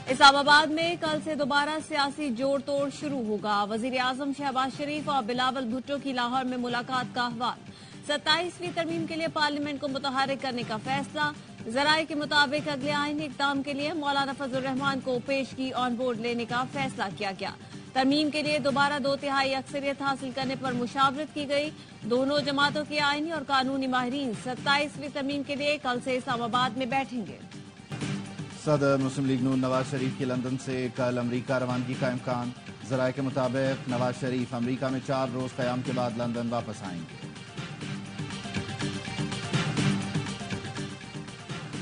اسلام آباد میں کل سے دوبارہ سیاسی جوڑ توڑ شروع ہوگا۔ وزیر اعظم شہباز شریف اور بلاول بھٹو کی لاہور میں ملاقات کا احوال۔ 27ویں ترمیم کے لیے پارلیمنٹ کو متحرک کرنے کا فیصلہ۔ ذرائع کے مطابق اگلے آئینی اقدام کے لیے مولانا فضل الرحمان کو پیشگی آن بورڈ لینے کا فیصلہ کیا گیا۔ ترمیم کے لیے دوبارہ 2/3 اکثریت حاصل کرنے پر مشاورت کی گئی۔ دونوں جماعتوں کے آئینی اور قانونی ماہرین 27ویں ترمیم کے لیے کل سے اسلام آباد میں بیٹھیں گے۔ صدر مسلم لیگ نون نواز شریف کی لندن سے کل امریکہ روانگی کا امکان۔ ذرائع کے مطابق نواز شریف امریکہ میں 4 روز قیام کے بعد لندن واپس آئیں گے۔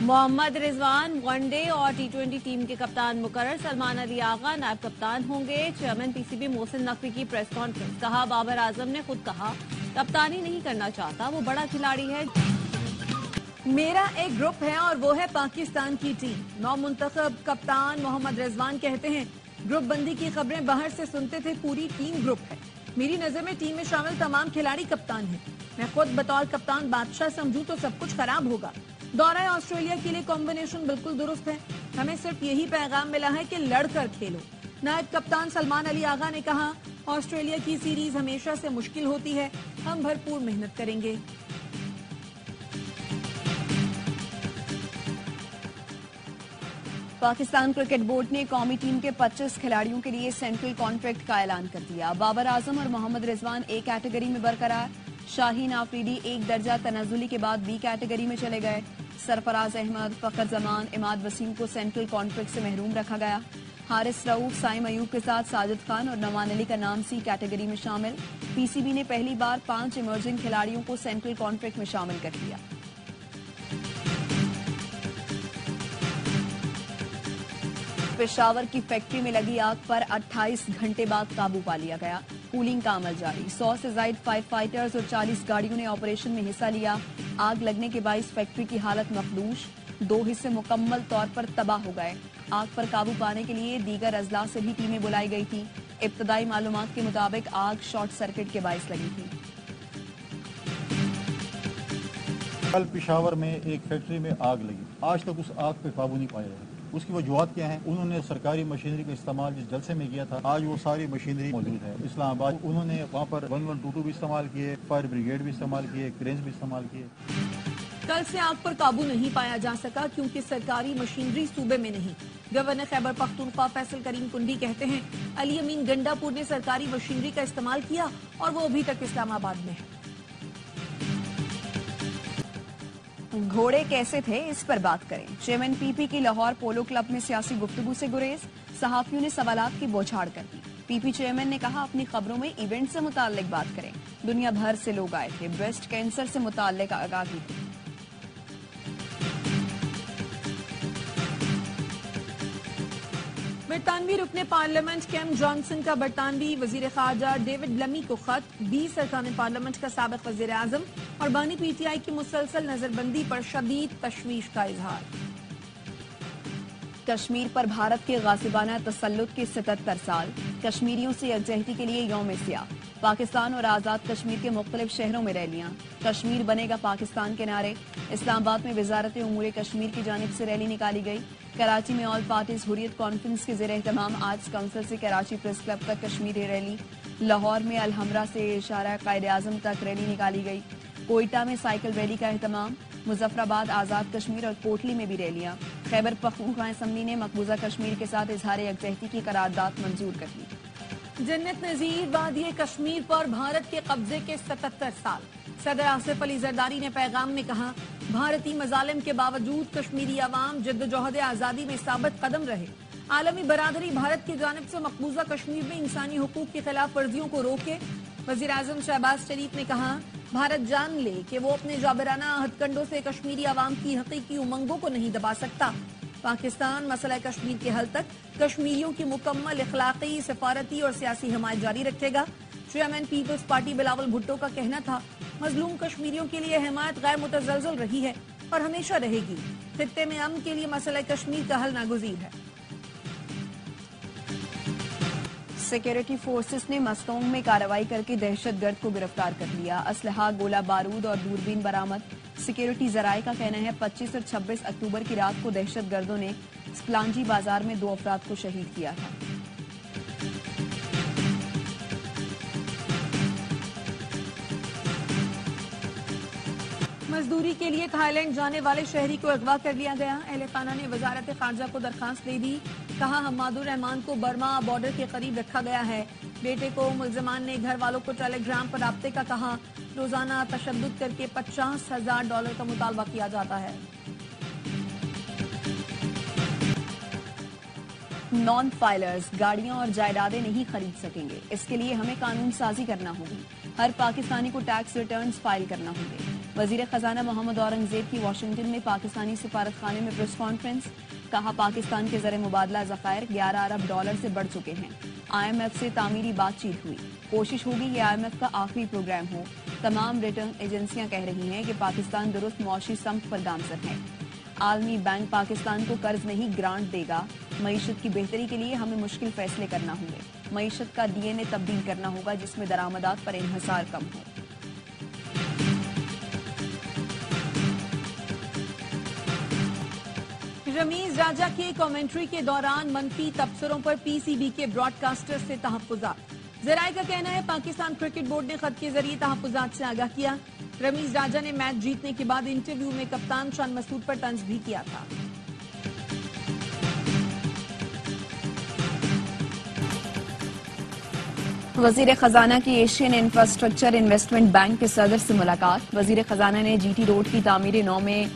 محمد رضوان ون ڈے اور T20 ٹیم کے کپتان مقرر۔ سلمان علی آغا نائب کپتان ہوں گے۔ چیئرمین PCB محسن نقوی کی پریس کانفرنس۔ کہا بابر اعظم نے خود کہا کپتانی نہیں کرنا چاہتا، وہ بڑا کھلاڑی ہے۔ میرا ایک گروپ ہے اور وہ ہے پاکستان کی ٹیم۔ نو منتخب کپتان محمد رضوان کہتے ہیں گروپ بندی کی خبریں باہر سے سنتے تھے، پوری ٹیم گروپ ہے۔ میری نظر میں ٹیم میں شامل تمام کھلاڑی کپتان ہیں۔ میں خود بطور کپتان بادشاہ سمجھوں تو سب کچھ خراب ہوگا۔ دورہ آسٹریلیا کے لیے کمبینیشن بالکل درست ہے۔ ہمیں صرف یہی پیغام ملا ہے کہ لڑ کر کھیلو۔ نائب کپتان سلمان علی آغا نے کہا آسٹریلیا کی سیریز ہمیشہ سے مشکل ہوتی ہے، ہم بھرپور محنت کریں گے۔ پاکستان کرکٹ بورڈ نے قومی ٹیم کے 25 کھلاڑیوں کے لیے سینٹرل کانٹریکٹ کا اعلان کر دیا۔ بابر اعظم اور محمد رضوان A کیٹیگری میں برقرار۔ شاہین آفریدی 1 درجہ تنزلی کے بعد B کیٹیگری میں چلے گئے۔ سرفراز احمد، فخر زمان، اماد وسیم کو سینٹرل کانٹریکٹ سے محروم رکھا گیا۔ حارث رؤوف، سائم ایوب کے ساتھ ساجد خان اور نوان علی کا نام C کیٹیگری میں شامل۔ PCB نے پہلی بار 5 ایمرجنگ کھلاڑیوں کو سینٹرل کانٹریکٹ میں شامل کر دیا۔ پشاور کی فیکٹری میں لگی آگ پر 28 گھنٹے بعد قابو پا لیا گیا۔ کولنگ کا عمل جاری۔ 100 سے زائد فائر فائٹرز اور 40 گاڑیوں نے آپریشن میں حصہ لیا۔ آگ لگنے کے باعث فیکٹری کی حالت مخدوش، 2 حصے مکمل طور پر تباہ ہو گئے۔ آگ پر قابو پانے کے لیے دیگر اضلاع سے بھی ٹیمیں بلائی گئی تھی۔ ابتدائی معلومات کے مطابق آگ شارٹ سرکٹ کے باعث لگی تھی۔ کل پشاور میں ایک فیکٹری میں آگ لگی، آج تک اس آگ پہ قابو نہیں پایا ہے۔ اس کی وجوہات کیا ہیں؟ انہوں نے سرکاری مشینری کا استعمال جس جلسے میں کیا تھا، آج وہ ساری مشینری موجود ہے اسلام آباد۔ انہوں نے وہاں پر 1122 بھی استعمال کیے، فائر بریگیڈ بھی استعمال کیے، کرینز بھی استعمال کیے۔ کل سے آگ پر قابو نہیں پایا جا سکا کیونکہ سرکاری مشینری صوبے میں نہیں۔ گورنر خیبر پختونخوا فیصل کریم کنڈی کہتے ہیں علی امین گنڈا پور نے سرکاری مشینری کا استعمال کیا اور وہ ابھی تک اسلام آباد میں ہے۔ گھوڑے کیسے تھے اس پر بات کریں۔ چیئرمین PP کی لاہور پولو کلب میں سیاسی گفتگو سے گریز۔ صحافیوں نے سوالات کی بوچھاڑ کر دی۔ PP چیئرمین نے کہا اپنی خبروں میں ایونٹ سے متعلق بات کریں۔ دنیا بھر سے لوگ آئے تھے، بریسٹ کینسر سے متعلق آگاہی تھی۔ برطانوی رکن پارلیمنٹ کیم جانسن کا برطانوی وزیر خارجہ ڈیوڈ لمی کو خط۔ 20 ارکان پارلیمنٹ کا سابق وزیر اعظم اور بانی PTI کی مسلسل نظر بندی پر شدید تشویش کا اظہار۔ کشمیر پر بھارت کے غاصبانہ تسلط کے 77 سال، کشمیریوں سے یکجہتی کے لیے یوم سیاہ۔ پاکستان اور آزاد کشمیر کے مختلف شہروں میں ریلیاں، کشمیر بنے گا پاکستان کے نعرے۔ اسلام آباد میں وزارت امور کشمیر کی جانب سے ریلی نکالی گئی۔ کراچی میں آل پارٹیز حریت کانفرنس کے زیر اہتمام آرٹس کونسل سے کراچی پریس کلب تک کشمیری ریلی۔ لاہور میں الحمرا سے اشارہ قائد اعظم تک ریلی نکالی گئی۔ کوئٹہ میں سائیکل ریلی کا اہتمام۔ مظفر آباد، آزاد کشمیر اور کوٹلی میں بھی ریلیاں۔ خیبر پختونخوا اسمبلی نے مقبوضہ کشمیر کے ساتھ اظہار یکجہتی کی قرارداد منظور کر لی۔ جنت نذیر وادی کشمیر پر بھارت کے قبضے کے 77 سال۔ صدر آصف علی زرداری نے پیغام میں کہا بھارتی مظالم کے باوجود کشمیری عوام جدوجہد آزادی میں ثابت قدم رہے۔ عالمی برادری بھارت کی جانب سے مقبوضہ کشمیر میں انسانی حقوق کی خلاف ورزیوں کو روکے۔ وزیر اعظم شہباز شریف نے کہا بھارت جان لے کہ وہ اپنے جابرانہ ہتھ کنڈوں سے کشمیری عوام کی حقیقی امنگوں کو نہیں دبا سکتا۔ پاکستان مسئلہ کشمیر کے حل تک کشمیریوں کی مکمل اخلاقی، سفارتی اور سیاسی حمایت جاری رکھے گا۔ Chairman Peoples Party Bilawal Bhutto کا کہنا تھا مظلوم کشمیریوں کے لیے حمایت غیر متزلزل رہی ہے اور ہمیشہ رہے گی۔ خطے میں امن کے لیے مسئلہ کشمیر کا حل ناگزیر ہے۔ سیکیورٹی فورسز نے مستونگ میں کارروائی کر کے دہشت گرد کو گرفتار کر لیا۔ اسلحہ، گولہ بارود اور دوربین برآمد۔ सिक्योरिटी जराये का कहना है 25 और 26 अक्टूबर की रात को दहशत गर्दों ने स्प्लांजी बाजार में 2 अफराद को शहीद किया था। मजदूरी के लिए थाईलैंड जाने वाले शहरी को अगवा कर लिया गया। अहले खाना ने वजारत खारजा को दरखास्त दे दी। कहा हम्मादुर रहमान को बर्मा बॉर्डर के करीब रखा गया है। बेटे को मुलजमान ने घर वालों को टेलीग्राम पर राब्ते का कहा। रोजाना तशद्दुद करके $50,000 का मुतालबा किया जाता है। नॉन फाइलर्स गाड़ियां और जायदादें नहीं खरीद सकेंगे। इसके लिए हमें कानून साजी करना होगी। हर पाकिस्तानी को टैक्स रिटर्न्स फाइल करना होंगे। वजीर खजाना मोहम्मद औरंगजेब की वाशिंगटन में पाकिस्तानी सिफारत खाने में प्रेस कॉन्फ्रेंस। कहा पाकिस्तान के ज़र मुबादला ज़खायर $11 अरब से बढ़ चुके हैं। IMF से तामीरी बातचीत हुई। कोशिश होगी कि IMF का आखिरी प्रोग्राम हो। तमाम रिटर्न एजेंसियां कह रही हैं कि पाकिस्तान दुरुस्त मौशी संप पर गामजन है। आलमी बैंक पाकिस्तान को कर्ज नहीं ग्रांट देगा। मईशत की बेहतरी के लिए हमें मुश्किल फैसले करना होंगे। मईशत का DNA तब्दील करना होगा जिसमें दरामदात पर इन्हिसार कम हो। रमीज राजा के कमेंट्री के दौरान मनफी तबसरों पर PCB के ब्रॉडकास्टर से तहफ्फुज़ात। ज़राए का कहना है पाकिस्तान क्रिकेट बोर्ड ने खत के जरिए तहफ्फुज़ात से आगाह किया। रमीज राजा ने मैच जीतने के बाद इंटरव्यू में कप्तान शान मसूद पर तंज भी किया था। वजीर खजाना की एशियन इंफ्रास्ट्रक्चर इन्वेस्टमेंट बैंक के सदर से मुलाकात। वजीर खजाना ने GT रोड की तामीर नौ में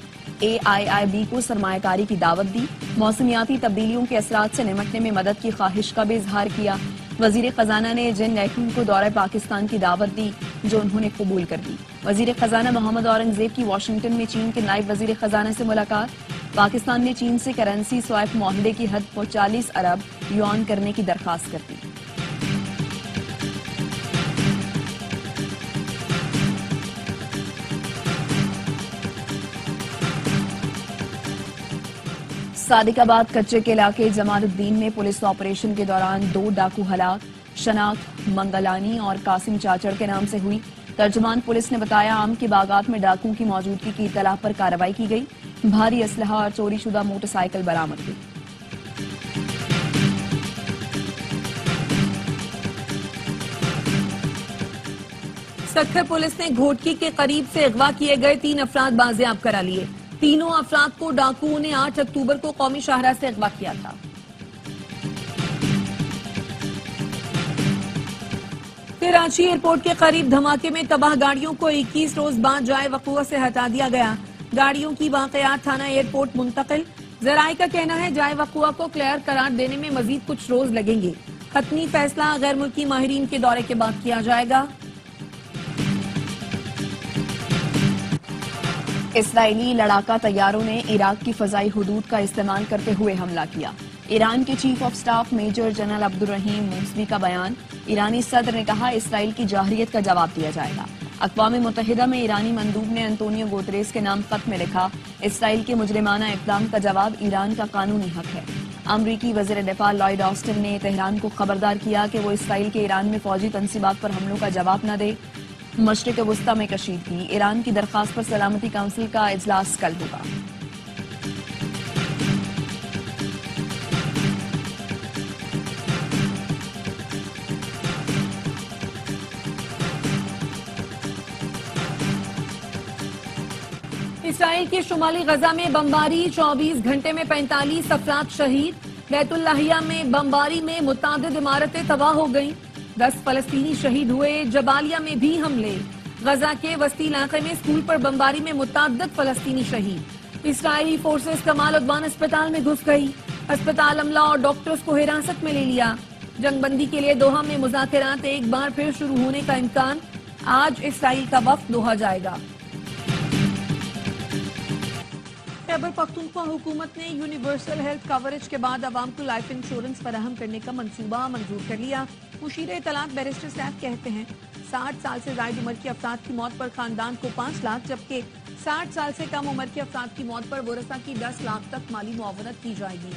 AIIB को सरमायाकारी की दावत दी। मौसमियाती तब्दीलियों के असरात से निमटने में मदद की ख्वाहिश का भी इजहार किया। वजीर खजाना ने जिन लैकिन को दौरे पाकिस्तान की दावत दी जो उन्होंने कबूल कर ली। वजीर खजाना मोहम्मद औरंगजेब की वाशिंगटन में चीन के नायब वजीर खजाना से मुलाकात। पाकिस्तान ने चीन से करेंसी स्वाइप माहदे की हद 40 अरब युआन करने की दरखास्त कर दी। सादिकाबाद कच्चे के इलाके जमालुद्दीन में पुलिस ऑपरेशन के दौरान 2 डाकू हलाक। शनाख्त मंगलानी और कासिम चाचड़ के नाम से हुई। तर्जमान पुलिस ने बताया आम के बागात में डाकुओं की मौजूदगी की इत्तला पर कार्रवाई की गई। भारी असलहा और चोरीशुदा मोटरसाइकिल बरामद हुई। सखर पुलिस ने घोटकी के करीब से अगवा किए गए 3 अफराद बाजियाब करा लिए। तीनों अफराद को डाकुओं ने 8 अक्टूबर को कौमी शाहराह से अगवा किया था। कराची एयरपोर्ट के करीब धमाके में तबाह गाड़ियों को 21 रोज बाद जाए वक़ूआ से हटा दिया गया। गाड़ियों की वाक़यात थाना एयरपोर्ट मुंतकिल। ज़राए का कहना है जाए वक़ूआ को क्लियर करार देने में मजीद कुछ रोज लगेंगे। हतमी फैसला गैर मुल्की माहिरीन के दौरे के बाद किया जाएगा। इसराइली लड़ाका तैयारों ने इराक की फजाई हुदूद का इस्तेमाल करते हुए हमला किया। ईरान के chief of staff major general Abdul Rahim Mousavi का बयान। ईरानी सदर ने कहा इसराइल की जाहरियत का जवाब दिया जाएगा। अक़वाम मुत्तहिदा में ईरानी मंदूब ने अंतोनियो गुतेरेस के नाम खत में लिखा इसराइल के मुजरिमाना इक़दाम का जवाब ईरान का कानूनी हक है। अमरीकी वज़ीर दिफा लॉयड ऑस्टिन ने तेहरान को खबरदार किया कि वो इसराइल के ईरान में फौजी तनसीबात पर हमलों का जवाब न दे। मशरिक़ वस्ता में कशीदगी। ईरान की दरख्वास्त पर सलामती काउंसिल का इजलास कल होगा। इसराइल के शुमाली गजा में बमबारी। 24 घंटे में 45 अफराद शहीद। बैतुल्लाहिया में बमबारी में मुतादिद इमारतें तबाह हो गईं। 10 फलस्तीनी शहीद हुए। जबालिया में भी हमले। गजा के वस्ती इलाके में स्कूल पर बमबारी में मुतादिद फलस्तीनी शहीद। इसराइली फोर्सेस कमाल उद्वान अस्पताल में घुस गई। अस्पताल अमला और डॉक्टर्स को हिरासत में ले लिया। जंगबंदी के लिए दोहा में मुज़ाकरात एक बार फिर शुरू होने का इम्कान। आज इसराइल का वफ्द दोहा जाएगा। खैबर पख्तूनख्वा हुकूमत ने यूनिवर्सल हेल्थ कवरेज के बाद आवाम को लाइफ इंश्योरेंस फराहम करने का मंसूबा मंजूर कर लिया। मुशीर इत्तलात बैरिस्टर सैफ कहते हैं 60 साल से ज़ायद उम्र के अफराद की मौत पर खानदान को 5 लाख जबकि 60 साल से कम उम्र के अफराद की मौत पर वरसा की 10 लाख तक माली मुआवनत की जाएगी।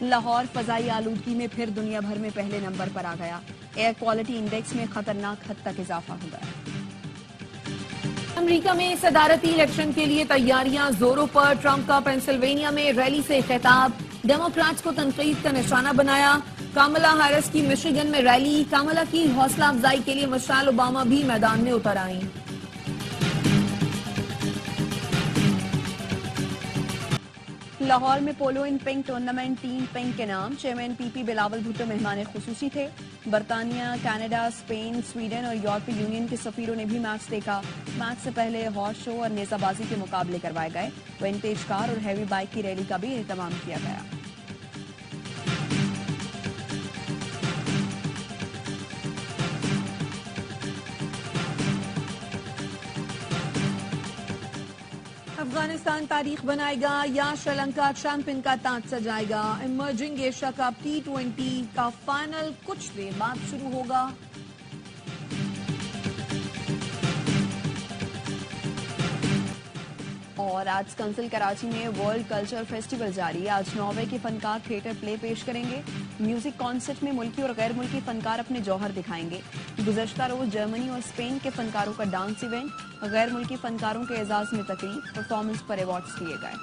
लाहौर फजाई आलूदगी में फिर दुनिया भर में पहले नंबर पर आ गया। एयर क्वालिटी इंडेक्स में खतरनाक हद तक इजाफा हो गया। अमेरिका में सदारती इलेक्शन के लिए तैयारियां जोरों पर। ट्रंप का पेंसिल्वेनिया में रैली से खिताब, डेमोक्रेट्स को तनकीद का निशाना बनाया। कमला हैरिस की मिशिगन में रैली, कमला की हौसला अफजाई के लिए मिशेल ओबामा भी मैदान में उतर आईं। लाहौर में पोलो इन पिंक टूर्नामेंट टीम पिंक के नाम, चेयरमैन पीपी बिलावल भुट्टो मेहमान खुसूसी थे। बरतानिया, कनाडा, स्पेन, स्वीडन और यूरोपीय यूनियन के सफीरों ने भी मैच देखा। मैच से पहले हॉर्स शो और नेजाबाजी के मुकाबले करवाए गए। विंटेज कार और हैवी बाइक की रैली का भी एहतमाम किया गया। अफगानिस्तान तारीख बनाएगा या श्रीलंका चैंपियन का ताज सजाएगा। इमर्जिंग एशिया कप T20 का फाइनल कुछ देर बाद शुरू होगा। और आज कंसल कराची में वर्ल्ड कल्चर फेस्टिवल जारी। आज नॉर्वे के फनकार थिएटर प्ले पेश करेंगे। म्यूजिक कॉन्सर्ट में मुल्की और गैर मुल्की फनकार अपने जौहर दिखाएंगे। गुज़श्ता रोज जर्मनी और स्पेन के फनकारों का डांस इवेंट, गैर मुल्की फनकारों के एजाज में तकरीब, परफॉर्मेंस पर अवार्ड्स दिए गए।